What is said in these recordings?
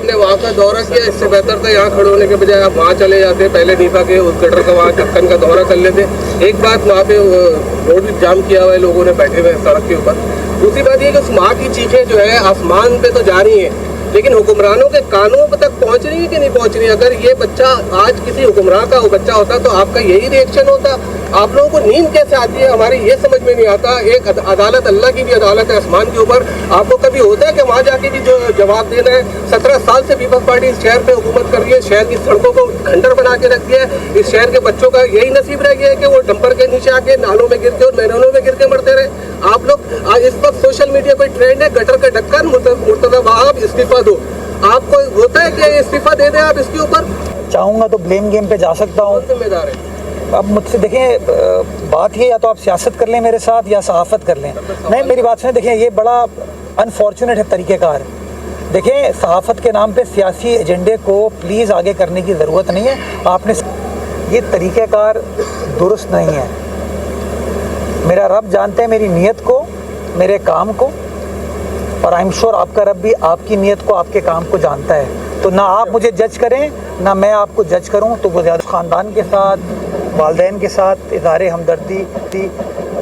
आपने वहाँ का दौरा किया, इससे बेहतर था यहाँ खड़े होने के बजाय आप वहाँ चले जाते, पहले नीफा के उस गटर का वहाँ ढक्कन का दौरा कर लेते। एक बात, वहाँ पे रोड भी जाम किया हुआ है, लोगों ने बैठे हुए हैं सड़क के ऊपर। दूसरी बात ये कि उस माँ की चीखें जो है आसमान पे तो जा रही हैं, लेकिन हुक्मरानों के कानों तक पहुँच रही है कि नहीं पहुँच रही है। अगर ये बच्चा आज किसी हुक्मरान का बच्चा होता तो आपका यही रिएक्शन होता। आप लोगों को नींद कैसे आती है हमारी ये समझ में नहीं आता। एक अदालत, अल्लाह की भी अदालत है आसमान के ऊपर, आपको कभी होता है कि वहाँ जाके भी जो जवाब देना है। 17 साल से पीपल्स पार्टी इस शहर पे हुकूमत कर रही है, शहर की सड़कों को खंडर बना के रख दिया है। इस शहर के बच्चों का यही नसीब रह गया है कि वो डंपर के नीचे आके नालों में गिर के और मैदानों में गिर के मरते रहे। आप लोग इस वक्त सोशल मीडिया पर ट्रेंड है, गटर का ढक्कन मुर्तजा वहाब इस्तीफा दो। आपको होता है कि इस्तीफा दे दें आप इसके ऊपर? चाहूँगा तो ब्लेम गेम पे जा सकता हूँ। जिम्मेदार है अब मुझसे देखें, बात ये या तो आप सियासत कर लें मेरे साथ या सहाफ़त कर लें। नहीं, मेरी बात सुने, देखें ये बड़ा अनफॉर्चुनेट है तरीक़ेकार। देखें, सहाफ़त के नाम पे सियासी एजेंडे को प्लीज़ आगे करने की ज़रूरत नहीं है। आपने ये तरीक़ेकार दुरुस्त नहीं है। मेरा रब जानते हैं मेरी नीयत को, मेरे काम को, और आई एम श्योर आपका रब भी आपकी नीयत को, आपके काम को जानता है। तो ना आप मुझे जज करें ना मैं आपको जज करूं। तो वो ज़्यादा ख़ानदान के साथ, वालदैन के साथ इज़हार हमदर्दी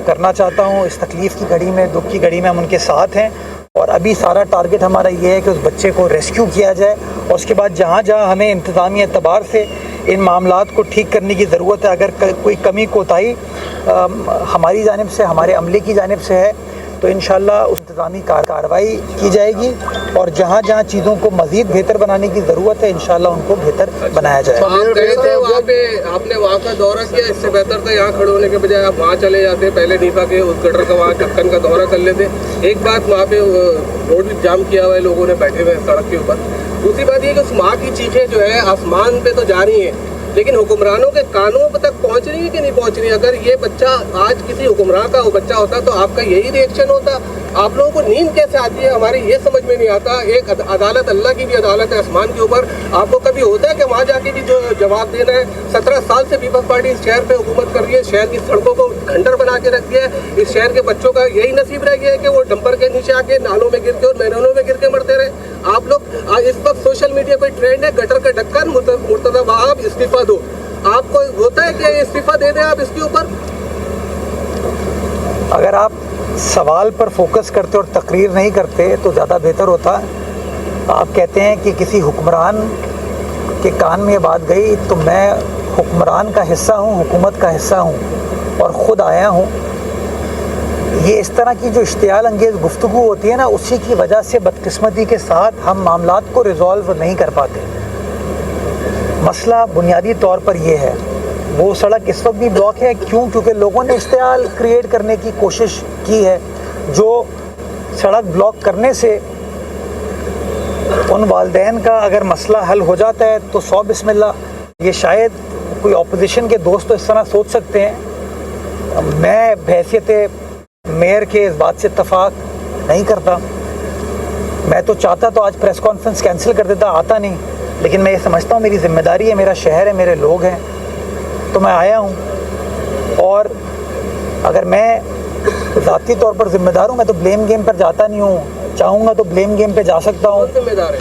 करना चाहता हूं। इस तकलीफ़ की घड़ी में, दुख की घड़ी में हम उनके साथ हैं। और अभी सारा टारगेट हमारा ये है कि उस बच्चे को रेस्क्यू किया जाए, और उसके बाद जहाँ जहाँ हमें इंतज़ामी एतबार से इन मामलात को ठीक करने की ज़रूरत है, अगर कोई कमी कोताही हमारी जानिब से, हमारे अमले की जानिब से है, तो इंशाअल्लाह उस इंतज़ामी कार्रवाई की जाएगी। और जहाँ जहाँ चीज़ों को मज़ीद बेहतर बनाने की ज़रूरत है, इंशाअल्लाह उनको बेहतर बनाया जाएगा। आप गए थे वहाँ पे, आपने वहाँ का दौरा किया, इससे बेहतर था यहाँ खड़े होने के बजाय आप वहाँ चले जाते, पहले नीफा के उस गटर का वहाँ ढक्कन का दौरा कर लेते। एक बात, वहाँ पे रोड भी जाम किया हुआ है, लोगों ने बैठे हुए हैं सड़क के ऊपर। दूसरी बात ये कि उस माँ की चीखें जो है आसमान पे तो जा रही हैं, लेकिन हुक्मरानों के कानों तक पहुँच रही है कि नहीं पहुँच रही है। अगर ये बच्चा आज किसी हुक्मरान का बच्चा होता तो आपका यही रिएक्शन होता। आप लोगों को नींद कैसे आती है हमारी ये समझ में नहीं आता। एक अदालत, अल्लाह की भी अदालत है आसमान के ऊपर, आपको कभी होता है कि वहाँ जाके भी जो जवाब देना है। 17 साल से पीपल्स पार्टी इस शहर पे हुकूमत कर रही है, शहर की सड़कों को खंडर बना के रख दिया है। इस शहर के बच्चों का यही नसीब रह गया है कि वो डंपर के नीचे आके नालों में गिर के और मैदानों में गिर के मरते रहे। आप लोग इस वक्त सोशल मीडिया पर ट्रेंड है, गटर का ढक्कन मुर्तजा वहाब इस्तीफा दो। आपको होता है कि इस्तीफा दे दें आप इसके ऊपर? अगर आप सवाल पर फोकस करते और तकरीर नहीं करते तो ज़्यादा बेहतर होता। आप कहते हैं कि किसी हुक्मरान के कान में ये बात गई, तो मैं हुक्मरान का हिस्सा हूँ, हुकूमत का हिस्सा हूँ और ख़ुद आया हूँ। ये इस तरह की जो इश्तियाल अंगेज़ गुफ्तगू होती है ना, उसी की वजह से बदकिस्मती के साथ हम मामलात को रिज़ॉल्व नहीं कर पाते। मसला बुनियादी तौर पर यह है, वो सड़क इस वक्त भी ब्लॉक है। क्यों? क्योंकि लोगों ने इश्तियाल क्रिएट करने की कोशिश की है। जो सड़क ब्लॉक करने से उन वालदैन का अगर मसला हल हो जाता है तो 100 बिस्मिल्लाह। ये शायद कोई अपोजिशन के दोस्त तो इस तरह सोच सकते हैं। मैं बहैसियत मेयर के इस बात से इत्तफाक नहीं करता। मैं तो चाहता तो आज प्रेस कॉन्फ्रेंस कैंसिल कर देता, आता नहीं। लेकिन मैं ये समझता हूँ मेरी ज़िम्मेदारी है, मेरा शहर है, मेरे लोग हैं, तो मैं आया हूँ। और अगर मैं ज़ाती तौर पर ज़िम्मेदार हूँ, मैं तो ब्लेम गेम पर जाता नहीं हूँ। चाहूँगा तो ब्लेम गेम पे जा सकता हूँ। जिम्मेदार है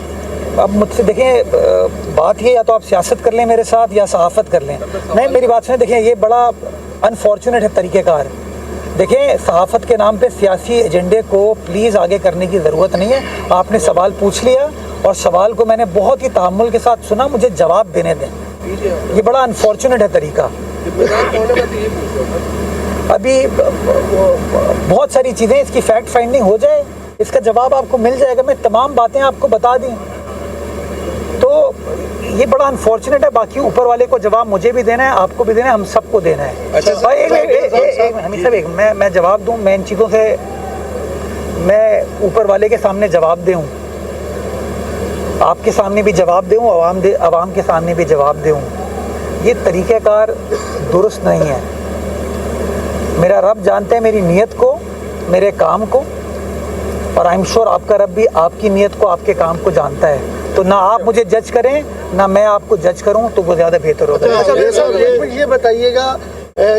अब मुझसे देखें, बात ये या तो आप सियासत कर लें मेरे साथ या सहाफ़त कर लें। नहीं, मेरी बात सुने, देखें ये बड़ा अनफॉर्चुनेट है तरीक़ेकार। देखें, सहाफ़त के नाम पे सियासी एजेंडे को प्लीज़ आगे करने की ज़रूरत नहीं है। आपने सवाल पूछ लिया और सवाल को मैंने बहुत ही तहम्मुल के साथ सुना, मुझे जवाब देने दें। ये बड़ा अनफॉर्चुनेट है तरीका। अभी बहुत सारी चीज़ें, इसकी फैक्ट फाइंडिंग हो जाए, इसका जवाब आपको मिल जाएगा। मैं तमाम बातें आपको बता दी। तो ये बड़ा अनफॉर्चुनेट है। बाकी ऊपर वाले को जवाब मुझे भी देना है, आपको भी देना है, हम सबको देना है। अच्छा, एक मैं जवाब दूं, मैं इन चीज़ों से मैं ऊपर वाले के सामने जवाब दूं, आपके सामने भी जवाब दूं, अवाम के सामने भी जवाब दूं। ये तरीक़ेकार दुरुस्त नहीं है। मेरा रब जानते हैं मेरी नीयत को, मेरे काम को, और आई एम श्योर आपका रब भी आपकी नीयत को, आपके काम को जानता है। तो ना आप मुझे जज करें ना मैं आपको जज करूं, तो वो ज़्यादा बेहतर होता है। अच्छा, ये बताइएगा,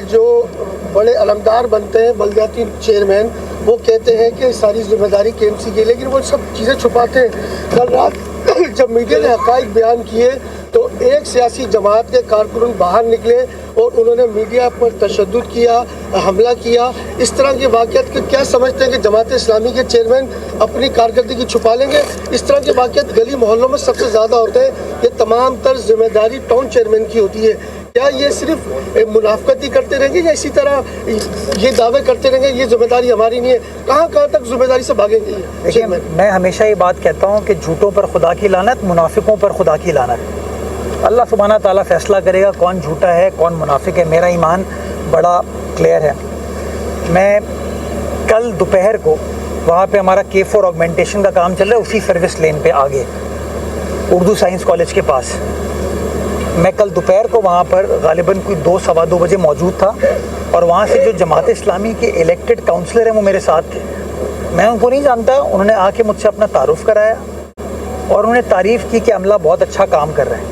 जो बड़े अलमदार बनते हैं बल्दियाती चेयरमैन, वो कहते हैं कि सारी जिम्मेदारी KMC की, लेकिन वो सब चीज़ें छुपाते हैं। कल रात जब मीडिया ने हक़ाइक़ बयान किए तो एक सियासी जमात के कारकुन बाहर निकले और उन्होंने मीडिया पर तशद्दुद किया, हमला किया। इस तरह के वाक़यात के क्या समझते हैं कि जमात इस्लामी के चेयरमैन अपनी कारकर्दगी छुपा लेंगे? इस तरह के वाक़यात गली मोहल्लों में सबसे ज़्यादा होते हैं। ये तमाम तर जिम्मेदारी टाउन चेयरमैन की होती है। क्या ये सिर्फ मुनाफकत ही करते रहेंगे या इसी तरह ये दावे करते रहेंगे ये जिम्मेदारी हमारी नहीं है? कहाँ तक जिम्मेदारी से भागेंगे? देखिए, मैं हमेशा ये बात कहता हूँ कि झूठों पर खुदा की लानत, मुनाफिकों पर खुदा की लानत। अल्लाह सुब्हाना ताला फैसला करेगा कौन झूठा है कौन मुनाफिक है। मेरा ईमान बड़ा क्लियर है। मैं कल दोपहर को वहाँ पे हमारा K4 ऑगमेंटेशन का काम चल रहा है, उसी सर्विस लेन पे आगे उर्दू साइंस कॉलेज के पास। मैं कल दोपहर को वहाँ पर गालिबन कोई 2-2:15 बजे मौजूद था और वहाँ से जो जमात इस्लामी के इलेक्टेड काउंसलर हैं वो मेरे साथ थे। मैं उनको नहीं जानता, उन्होंने आके मुझसे अपना तारुफ कराया और उन्होंने तारीफ़ की कि अमला बहुत अच्छा काम कर रहे हैं।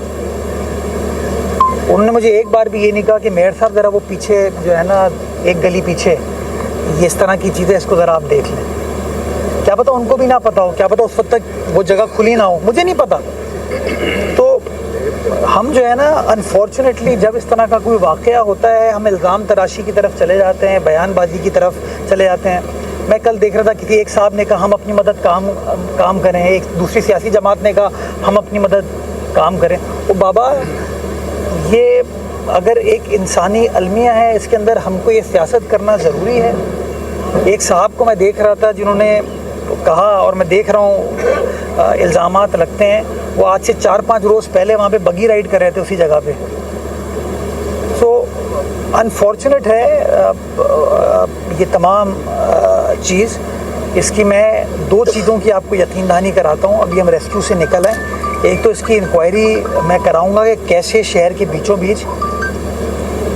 उन्होंने मुझे एक बार भी ये नहीं कहा कि मेयर साहब ज़रा वो पीछे जो है ना, एक गली पीछे ये इस तरह की चीज़ें, इसको ज़रा आप देख लें। क्या पता उनको भी ना पता हो, क्या पता उस वक्त तक वो जगह खुली ना हो, मुझे नहीं पता। तो हम जो है ना, अनफॉर्चुनेटली जब इस तरह का कोई वाक़या होता है हम इल्ज़ाम तराशी की तरफ चले जाते हैं, बयानबाजी की तरफ चले जाते हैं। मैं कल देख रहा था किसी एक साहब ने कहा हम अपनी मदद काम करें, एक दूसरी सियासी जमात ने कहा हम अपनी मदद काम करें। वो बाबा, ये अगर एक इंसानी अलमिया है, इसके अंदर हमको ये सियासत करना ज़रूरी है। एक साहब को मैं देख रहा था जिन्होंने कहा, और मैं देख रहा हूँ इल्ज़ामात लगते हैं, वो आज से 4-5 रोज़ पहले वहाँ पे बगी राइड कर रहे थे उसी जगह पे। सो अनफॉर्चुनेट है ये तमाम चीज़। इसकी मैं 2 चीज़ों की आपको यकीन दहानी कराता हूँ। अभी हम रेस्क्यू से निकल आए। एक तो इसकी इंक्वायरी मैं कराऊंगा कि कैसे शहर के बीचों बीच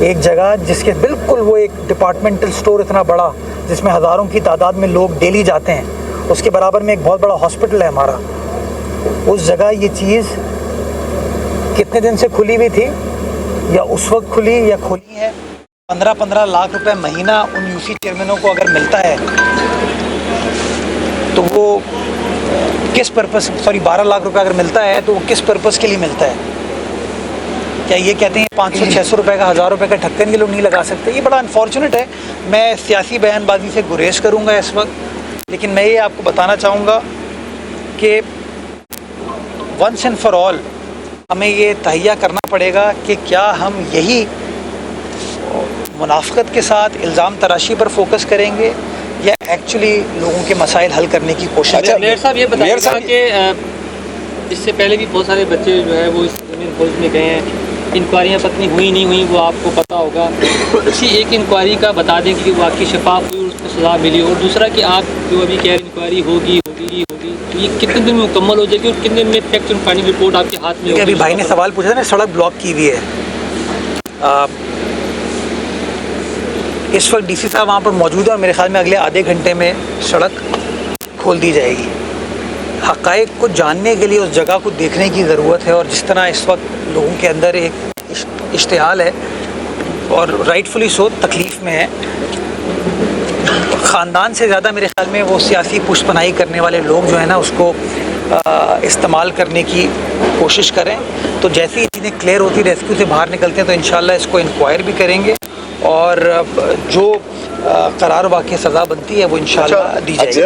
एक जगह जिसके बिल्कुल वो एक डिपार्टमेंटल स्टोर इतना बड़ा जिसमें हज़ारों की तादाद में लोग डेली जाते हैं, उसके बराबर में एक बहुत बड़ा हॉस्पिटल है हमारा, उस जगह ये चीज़ कितने दिन से खुली हुई थी या उस वक्त खुली या खुली है। 15-15 लाख रुपए महीना उन यूसी चेयरमैनों को अगर मिलता है तो वो किस पर्पस, 12 लाख रुपए अगर मिलता है तो वो किस पर्पस के लिए मिलता है? क्या ये कहते हैं 500-600 रुपए का, 1000 रुपए का ढक्कन ये लोग नहीं लगा सकते? ये बड़ा अनफॉर्चुनेट है। मैं सियासी बयानबाजी से गुरेज करूँगा इस वक्त, लेकिन मैं ये आपको बताना चाहूँगा कि वंस एंड फॉर ऑल हमें ये तहैया करना पड़ेगा कि क्या हम यही मुनाफिकत के साथ इल्ज़ाम तराशी पर फोकस करेंगे या एक्चुअली लोगों के मसाइल हल करने की कोशिश करेंगे। मेयर साहब ये बताइएगा कि इससे पहले भी बहुत सारे बच्चे जो है वो इस ज़मीन फौज में गए हैं, इंक्वायरियाँ पत्नी हुई नहीं हुई वो आपको पता होगा। इसी एक इंक्वायरी का बता दें कि वाकई शफाफ हुई, उसको सज़ा मिली। और दूसरा कि आप जो अभी कह रहे इंक्वायरी होगी तो ये कितने दिन में मुकम्मल हो जाएगी और कितने दिन में फैक्ट एंड फाइनल रिपोर्ट आपके हाथ में होगी? अभी भाई ने सवाल पूछा था ना, सड़क ब्लॉक की हुई है। इस वक्त डीसी साहब वहाँ पर मौजूद है और मेरे ख्याल में अगले आधे घंटे में सड़क खोल दी जाएगी। हक़ाइक़ को जानने के लिए उस जगह को देखने की ज़रूरत है, और जिस तरह इस वक्त लोगों के अंदर एक इश्तिहाल है और राइटफुली सो तकलीफ़ में है, ख़ानदान से ज़्यादा मेरे ख्याल में वो सियासी पुष्पनाई करने वाले लोग जो है ना उसको इस्तेमाल करने की कोशिश करें। तो जैसे ही चीज़ें क्लियर होती, रेस्क्यू से बाहर निकलते हैं, तो इंशाल्लाह इसको इंक्वायर भी करेंगे और जो करार वाक़ई सज़ा बनती है वो इंशाल्लाह दी जाएगी।